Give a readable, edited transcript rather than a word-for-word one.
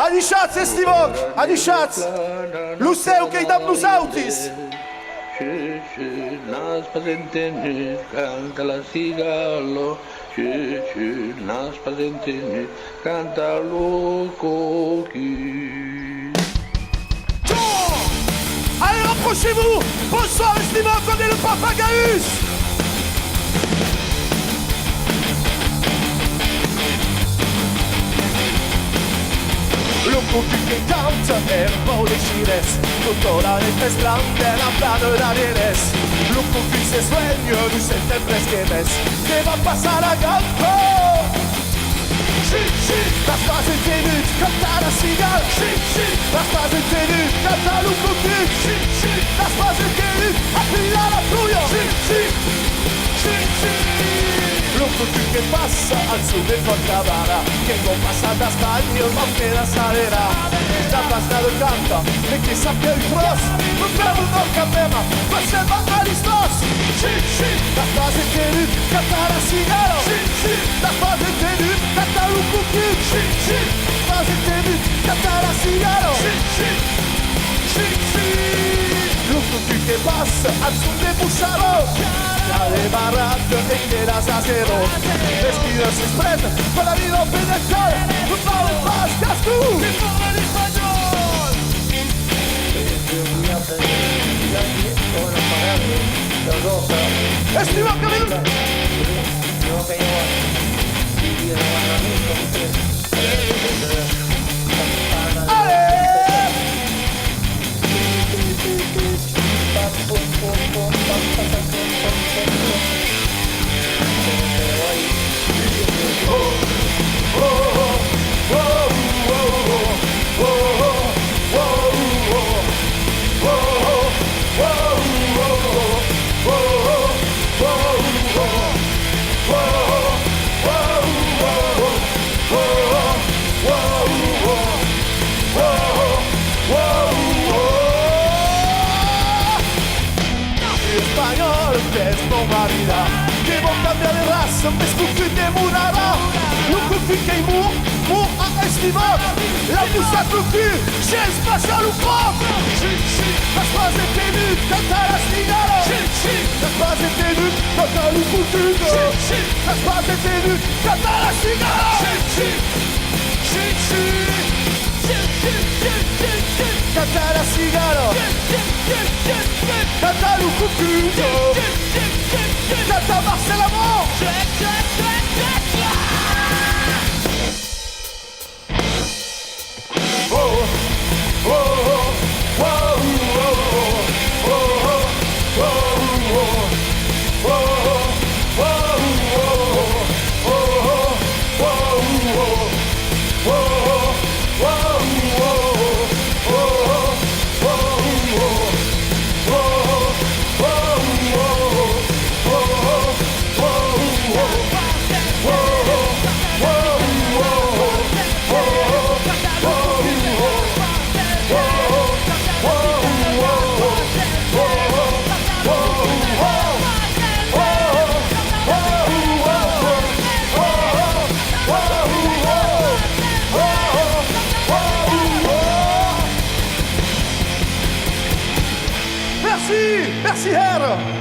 Adișați, Estivok! Adișați! Luseu, că-i dăm Lusautis! Nas pasentene canta la cigalo, nas pasentene canta lo coquille. Allez, rapprochez-vous! Bonsoir, Estivok, on est le Papagaïus! Lucru che canta e policines, tuttora este strande la plano de avienes. Lucru que se sueño, no se te fresquemes, que va a pasar a campo. Sí, sí, las bases tienen cantar a cigar. Sí, sí, las bases tienen cantar Lucru que. Sí, sí, las bases tienen afilar a tuyo. Sí, sí, sí, sí. Lucru que pasa al sur de Forcadara, que no pasa das caños, no queda sadera. La pasta del canta, de que saque el cross, no pego no camema, pues se va a listos. Sí, sí, las bases tienen cantar a cigaro. Sí, sí, las bases tienen cantar Lucru que. Sí, sí, las bases tienen cantar a cigaro. Sí, sí, sí, sí. Lucru que pasa al sur de Busaro. La de barato e quedas a cero. Vestidos se expresan con la vida penal. No sabes más que tú. ¡Que ponga el español! ¡Estima Camilo! Que vont cambiar de raça, mais que demorarà. Lucru que mour a Estivok. La poussa Lucru, j'ai spatial ou pas. Sí, sí, las bases tienen cantar a cigaro. Sí, sí, las bases tienen cantar Lucru que. Sí, sí, las bases tienen cantar a cigaro. Sí, sí, sí, sí. Sí, sí, sí, sí, sí. Cantar a cigaro. Sí, sí, sí, sí, sí. Cantar Lucru que. Canta Marcel Amand. Oh, oh, oh, oh, oh, oh, oh, Merci, merci Herr.